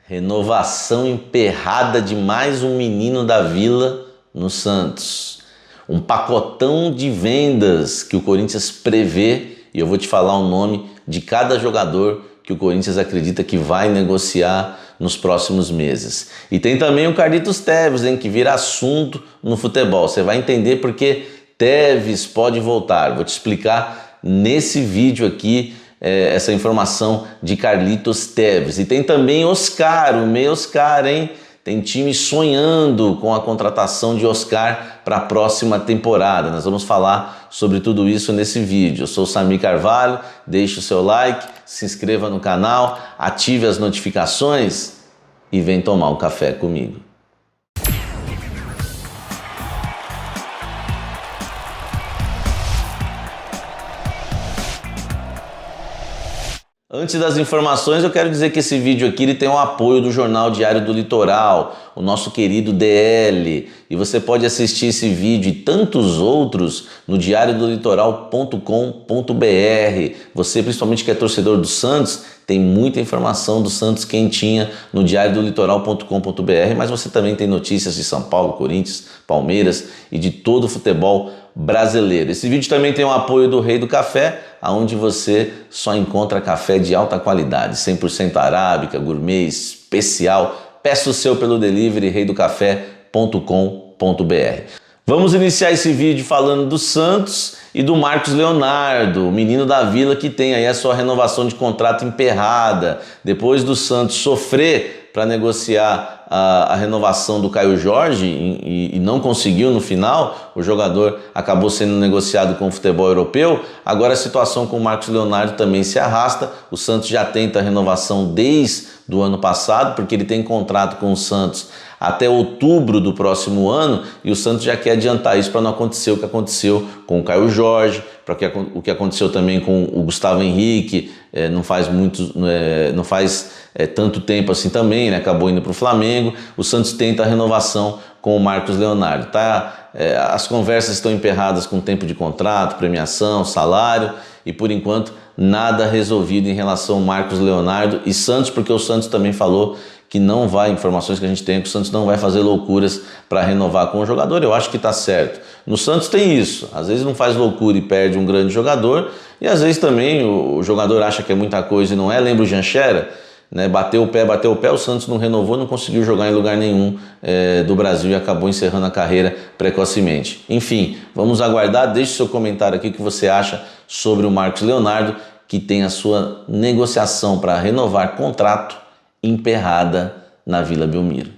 Renovação emperrada de mais um menino da Vila no Santos. Um pacotão de vendas que o Corinthians prevê, e eu vou te falar o nome de cada jogador que o Corinthians acredita que vai negociar nos próximos meses. E tem também o Carlitos Tevez, que vira assunto no futebol. Você vai entender porque Tevez pode voltar. Vou te explicar nesse vídeo aqui essa informação de Carlitos Tevez. E tem também Oscar, o meio Oscar, hein? Tem time sonhando com a contratação de Oscar para a próxima temporada. Nós vamos falar sobre tudo isso nesse vídeo. Eu sou o Samir Carvalho, deixe o seu like, se inscreva no canal, ative as notificações e vem tomar um café comigo. Antes das informações, eu quero dizer que esse vídeo aqui ele tem o apoio do Jornal Diário do Litoral, o nosso querido DL. E você pode assistir esse vídeo e tantos outros no diariodolitoral.com.br. Você, principalmente que é torcedor do Santos, tem muita informação do Santos quentinha no diariodolitoral.com.br, mas você também tem notícias de São Paulo, Corinthians, Palmeiras e de todo o futebol brasileiro. Esse vídeo também tem o apoio do Rei do Café, onde você só encontra café de alta qualidade, 100% arábica, gourmet, especial. Peça o seu pelo delivery reidocafé.com.br. Vamos iniciar esse vídeo falando do Santos e do Marcos Leonardo, o menino da Vila que tem aí a sua renovação de contrato emperrada. Depois do Santos sofrer para negociar a renovação do Caio Jorge e não conseguiu no final, o jogador acabou sendo negociado com o futebol europeu. Agora a situação com o Marcos Leonardo também se arrasta. O Santos já tenta a renovação desde o ano passado, porque ele tem contrato com o Santos até outubro do próximo ano, e o Santos já quer adiantar isso para não acontecer o que aconteceu com o Caio Jorge, para o que aconteceu também com o Gustavo Henrique, não faz tanto tempo assim também, né? Acabou indo para o Flamengo. O Santos tenta a renovação com o Marcos Leonardo. As conversas estão emperradas com tempo de contrato, premiação, salário, e por enquanto nada resolvido em relação ao Marcos Leonardo e Santos, porque o Santos também falou que não vai, informações que a gente tem, que o Santos não vai fazer loucuras para renovar com o jogador. Eu acho que está certo. No Santos tem isso, às vezes não faz loucura e perde um grande jogador, e às vezes também o jogador acha que é muita coisa e não é. Lembra o Janchera? Né? Bateu o pé, o Santos não renovou, não conseguiu jogar em lugar nenhum do Brasil e acabou encerrando a carreira precocemente. Enfim, vamos aguardar. Deixe seu comentário aqui o que você acha sobre o Marcos Leonardo, que tem a sua negociação para renovar contrato emperrada na Vila Belmiro.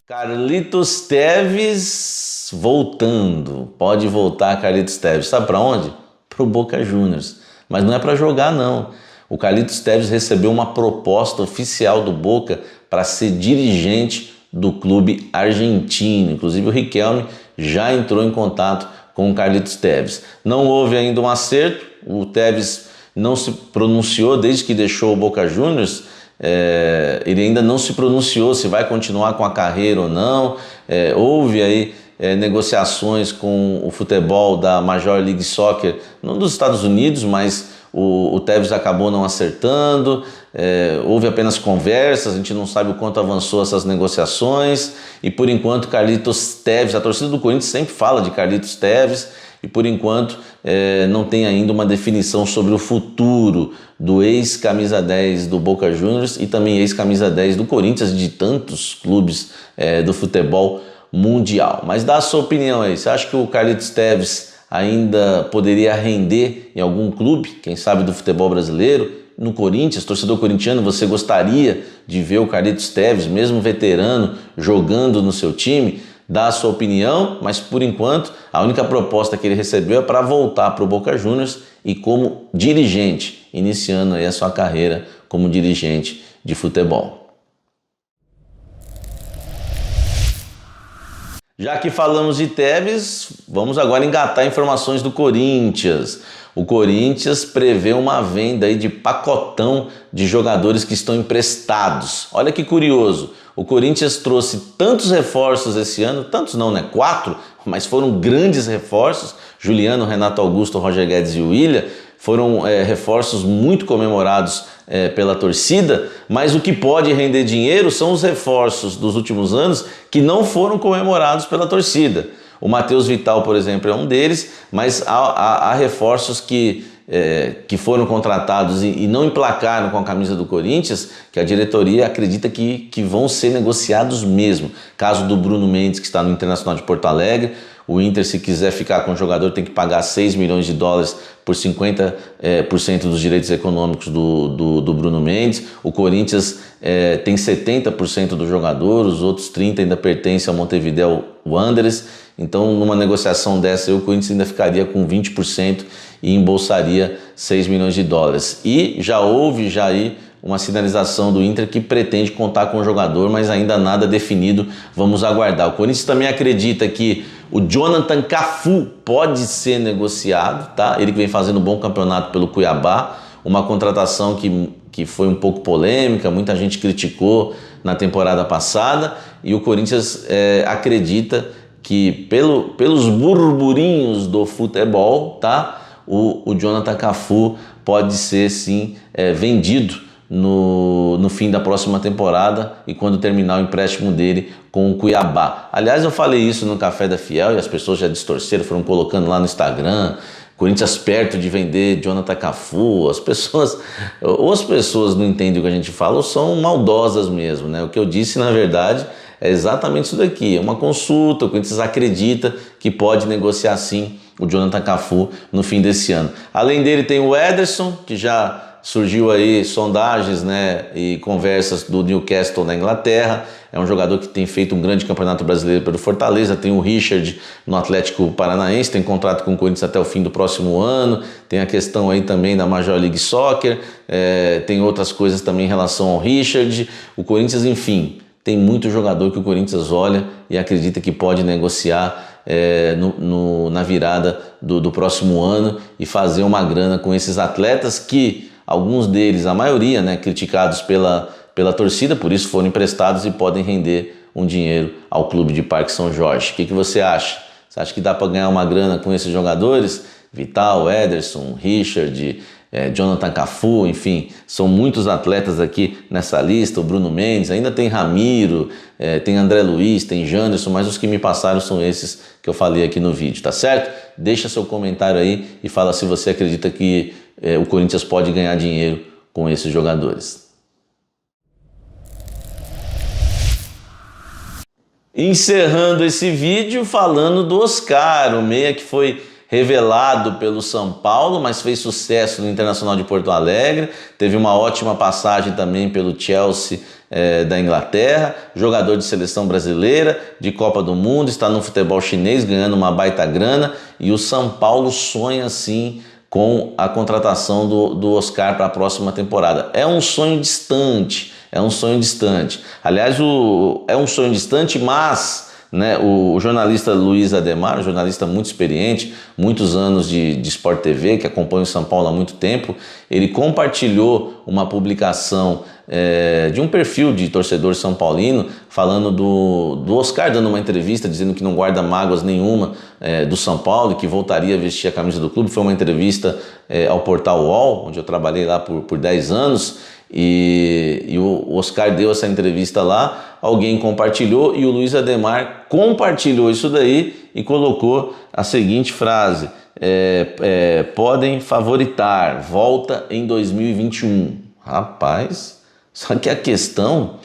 Carlitos Tevez voltando. Pode voltar Carlitos Tevez. Sabe para onde? Para o Boca Juniors. Mas não é para jogar não. O Carlitos Tevez recebeu uma proposta oficial do Boca para ser dirigente do clube argentino. Inclusive o Riquelme já entrou em contato com o Carlitos Tevez. Não houve ainda um acerto. O Tevez não se pronunciou desde que deixou o Boca Juniors. Ele ainda não se pronunciou se vai continuar com a carreira ou não. Houve aí negociações com o futebol da Major League Soccer, não dos Estados Unidos, mas o Tevez acabou não acertando. Houve apenas conversas, a gente não sabe o quanto avançou essas negociações, e por enquanto Carlitos Tevez, a torcida do Corinthians sempre fala de Carlitos Tevez, e por enquanto não tem ainda uma definição sobre o futuro do ex-camisa 10 do Boca Juniors e também ex-camisa 10 do Corinthians e de tantos clubes do futebol mundial. Mas dá a sua opinião aí, você acha que o Carlitos Tevez ainda poderia render em algum clube, quem sabe do futebol brasileiro? No Corinthians, torcedor corintiano, você gostaria de ver o Carlitos Tevez, mesmo veterano, jogando no seu time? Dá a sua opinião, mas por enquanto a única proposta que ele recebeu é para voltar para o Boca Juniors e como dirigente, iniciando aí a sua carreira como dirigente de futebol. Já que falamos de Tevez, vamos agora engatar informações do Corinthians. O Corinthians prevê uma venda aí de pacotão de jogadores que estão emprestados. Olha que curioso, o Corinthians trouxe tantos reforços esse ano, tantos não, né? 4, mas foram grandes reforços. Juliano, Renato Augusto, Roger Guedes e Willian foram reforços muito comemorados pela torcida, mas o que pode render dinheiro são os reforços dos últimos anos que não foram comemorados pela torcida. O Matheus Vital, por exemplo, é um deles, mas há reforços que foram contratados e não emplacaram com a camisa do Corinthians, que a diretoria acredita que vão ser negociados mesmo. Caso do Bruno Mendes, que está no Internacional de Porto Alegre. O Inter, se quiser ficar com o jogador, tem que pagar 6 milhões de dólares por 50% dos direitos econômicos do Bruno Mendes. O Corinthians tem 70% do jogador, os outros 30% ainda pertencem ao Montevideo Wanderers. Então, numa negociação dessa, o Corinthians ainda ficaria com 20% e embolsaria 6 milhões de dólares. E já houve aí uma sinalização do Inter que pretende contar com o jogador, mas ainda nada definido. Vamos aguardar. O Corinthians também acredita que o Jonathan Cafu pode ser negociado, tá? Ele que vem fazendo um bom campeonato pelo Cuiabá, uma contratação que foi um pouco polêmica, muita gente criticou na temporada passada, e o Corinthians acredita que pelos burburinhos do futebol, tá? O Jonathan Cafu pode ser sim vendido no fim da próxima temporada e quando terminar o empréstimo dele com o Cuiabá. Aliás, eu falei isso no Café da Fiel e as pessoas já distorceram, foram colocando lá no Instagram, Corinthians perto de vender Jonathan Cafu. As pessoas não entendem o que a gente fala ou são maldosas mesmo, né? O que eu disse, na verdade, é exatamente isso daqui, é uma consulta. O Corinthians acredita que pode negociar sim o Jonathan Cafu no fim desse ano. Além dele tem o Ederson, que já surgiu aí sondagens, né, e conversas do Newcastle na Inglaterra. É um jogador que tem feito um grande campeonato brasileiro pelo Fortaleza. Tem o Richard no Atlético Paranaense, tem contrato com o Corinthians até o fim do próximo ano. Tem a questão aí também da Major League Soccer, tem outras coisas também em relação ao Richard. O Corinthians, enfim, tem muito jogador que o Corinthians olha e acredita que pode negociar na virada do próximo ano e fazer uma grana com esses atletas que alguns deles, a maioria, né, criticados pela torcida, por isso foram emprestados e podem render um dinheiro ao clube de Parque São Jorge. O que você acha? Você acha que dá para ganhar uma grana com esses jogadores? Vital, Ederson, Richard, Jonathan Cafu, enfim, são muitos atletas aqui nessa lista. O Bruno Mendes, ainda tem Ramiro, tem André Luiz, tem Janderson, mas os que me passaram são esses que eu falei aqui no vídeo, tá certo? Deixa seu comentário aí e fala se você acredita que o Corinthians pode ganhar dinheiro com esses jogadores. Encerrando esse vídeo falando do Oscar, o meia que foi revelado pelo São Paulo, mas fez sucesso no Internacional de Porto Alegre, teve uma ótima passagem também pelo Chelsea da Inglaterra, jogador de seleção brasileira, de Copa do Mundo, está no futebol chinês ganhando uma baita grana, e o São Paulo sonha sim com a contratação do Oscar para a próxima temporada. É um sonho distante, Aliás, é um sonho distante, mas né, o jornalista Luiz Ademar, um jornalista muito experiente, muitos anos de Sport TV, que acompanha o São Paulo há muito tempo, ele compartilhou uma publicação de um perfil de torcedor são paulino, falando do Oscar, dando uma entrevista, dizendo que não guarda mágoas nenhuma do São Paulo e que voltaria a vestir a camisa do clube. Foi uma entrevista ao portal UOL, onde eu trabalhei lá por 10 anos, e o Oscar deu essa entrevista lá, alguém compartilhou e o Luiz Ademar compartilhou isso daí e colocou a seguinte frase: podem favoritar, volta em 2021. Rapaz, só que a questão,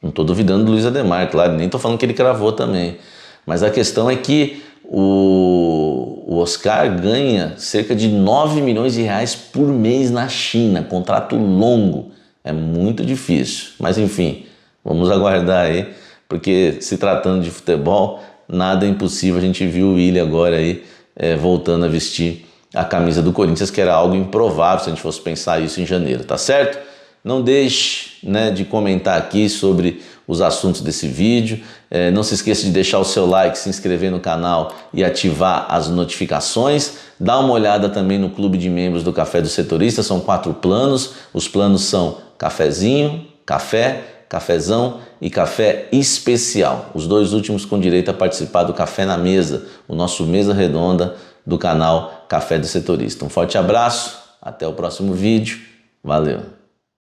não estou duvidando do Luiz Ademar, claro, nem estou falando que ele cravou também, mas a questão é que o Oscar ganha cerca de 9 milhões de reais por mês na China, contrato longo, é muito difícil, mas enfim, vamos aguardar aí, porque se tratando de futebol, nada é impossível. A gente viu o Willian agora aí voltando a vestir a camisa do Corinthians, que era algo improvável se a gente fosse pensar isso em janeiro, tá certo? Não deixe de comentar aqui sobre os assuntos desse vídeo. Não se esqueça de deixar o seu like, se inscrever no canal e ativar as notificações. Dá uma olhada também no clube de membros do Café do Setorista, são 4 planos. Os planos são cafezinho, café, cafezão e café especial. Os 2 últimos com direito a participar do Café na Mesa, o nosso mesa redonda do canal Café do Setorista. Um forte abraço. Até o próximo vídeo. Valeu!